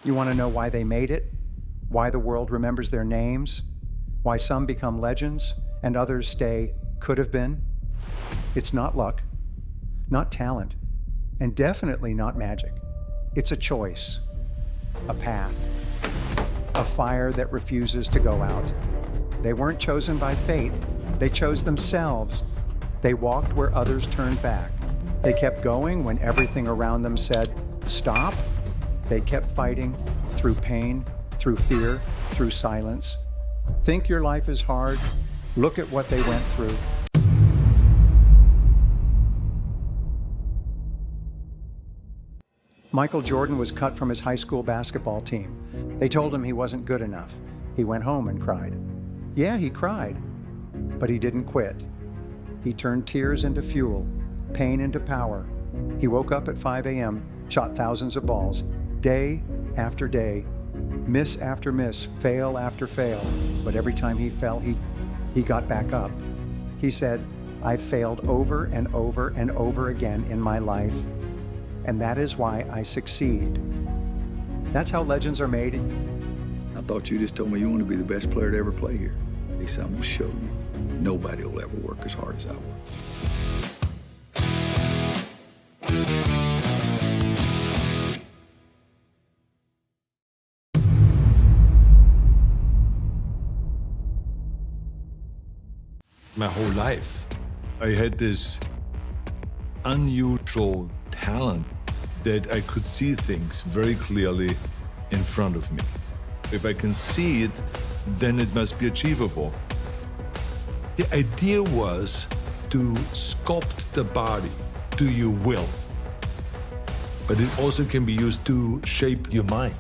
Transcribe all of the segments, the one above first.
You want to know why they made it? Why the world remembers their names? Why some become legends and others stay could have been? It's not luck, not talent, and definitely not magic. It's a choice, a path, a fire that refuses to go out. They weren't chosen by fate, they chose themselves. They walked where others turned back. They kept going when everything around them said, stop. They kept fighting through pain, through fear, through silence. Think your life is hard? Look at what they went through. Michael Jordan was cut from his high school basketball team. They told him he wasn't good enough. He went home and cried. Yeah, he cried, but he didn't quit. He turned tears into fuel, pain into power. He woke up at 5 a.m., shot thousands of balls, day after day, miss after miss, fail after fail. But every time he fell, he got back up. He said, I've failed over and over and over again in my life, and that is why I succeed. That's how legends are made. I thought you just told me you want to be the best player to ever play here. He said, I'm going to show you. Nobody will ever work as hard as I work. My whole life, I had this unusual talent that I could see things very clearly in front of me. If I can see it, then it must be achievable. The idea was to sculpt the body to your will, but it also can be used to shape your mind,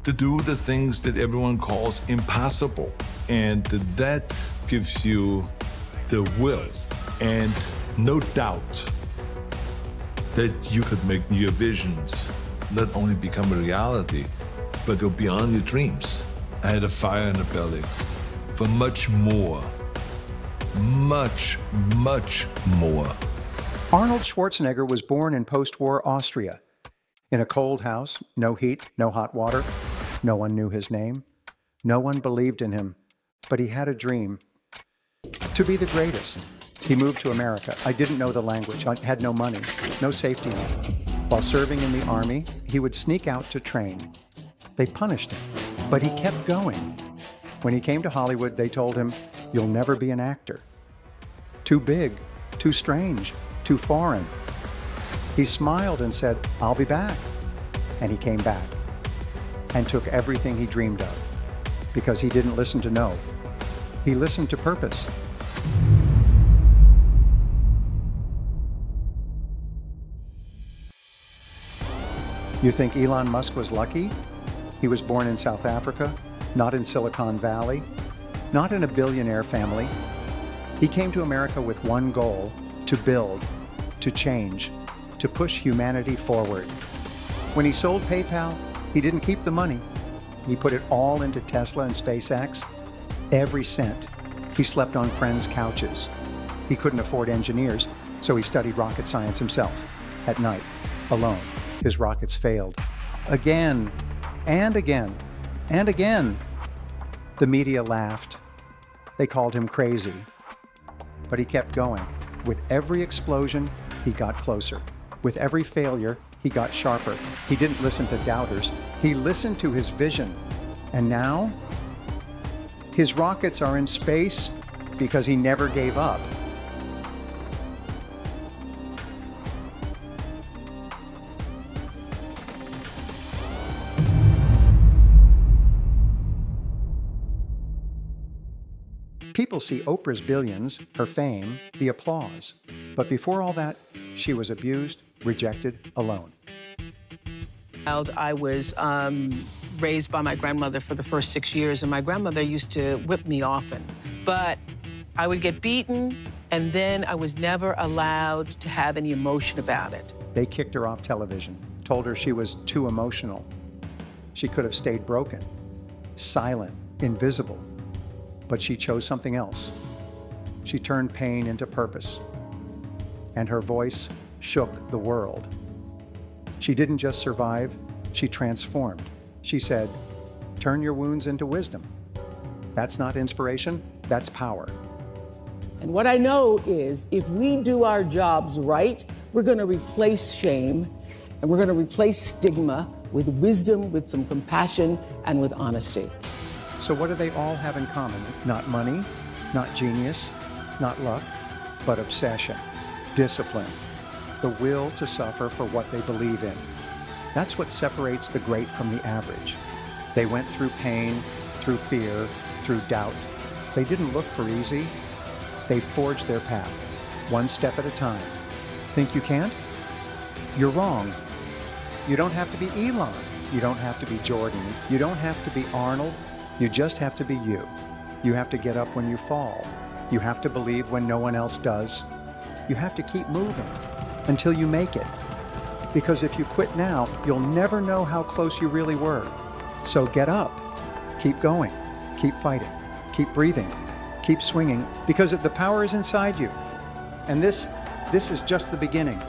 to do the things that everyone calls impossible, and that gives you the will and no doubt that you could make your visions not only become a reality, but go beyond your dreams. I had a fire in the belly for much more, much, much more. Arnold Schwarzenegger was born in post-war Austria. In a cold house, no heat, no hot water. No one knew his name. No one believed in him, but he had a dream. To be the greatest. He moved to America. I didn't know the language. I had no money, no safety net. While serving in the army, he would sneak out to train. They punished him, but he kept going. When he came to Hollywood, they told him, you'll never be an actor. Too big, too strange, too foreign. He smiled and said, I'll be back. And he came back and took everything he dreamed of because he didn't listen to no. He listened to purpose. You think Elon Musk was lucky? He was born in South Africa, not in Silicon Valley, not in a billionaire family. He came to America with one goal, to build, to change, to push humanity forward. When he sold PayPal, he didn't keep the money. He put it all into Tesla and SpaceX, every cent. He slept on friends' couches. He couldn't afford engineers, so he studied rocket science himself, at night, alone. His rockets failed. Again, and again, and again. The media laughed. They called him crazy. But he kept going. With every explosion, he got closer. With every failure, he got sharper. He didn't listen to doubters. He listened to his vision. And now, his rockets are in space because he never gave up. People see Oprah's billions, her fame, the applause. But before all that, she was abused, rejected, alone. I was raised by my grandmother for the first 6 years, and my grandmother used to whip me often. But I would get beaten, and then I was never allowed to have any emotion about it. They kicked her off television, told her she was too emotional. She could have stayed broken, silent, invisible. But she chose something else. She turned pain into purpose, and her voice shook the world. She didn't just survive, she transformed. She said, "Turn your wounds into wisdom." That's not inspiration, that's power. And what I know is if we do our jobs right, we're going to replace shame and we're going to replace stigma with wisdom, with some compassion, and with honesty. So what do they all have in common? Not money, not genius, not luck, but obsession, discipline, the will to suffer for what they believe in. That's what separates the great from the average. They went through pain, through fear, through doubt. They didn't look for easy. They forged their path, one step at a time. Think you can't? You're wrong. You don't have to be Elon. You don't have to be Jordan. You don't have to be Arnold. You just have to be you. You have to get up when you fall. You have to believe when no one else does. You have to keep moving until you make it. Because if you quit now, you'll never know how close you really were. So get up, keep going, keep fighting, keep breathing, keep swinging, because the power is inside you. And this is just the beginning.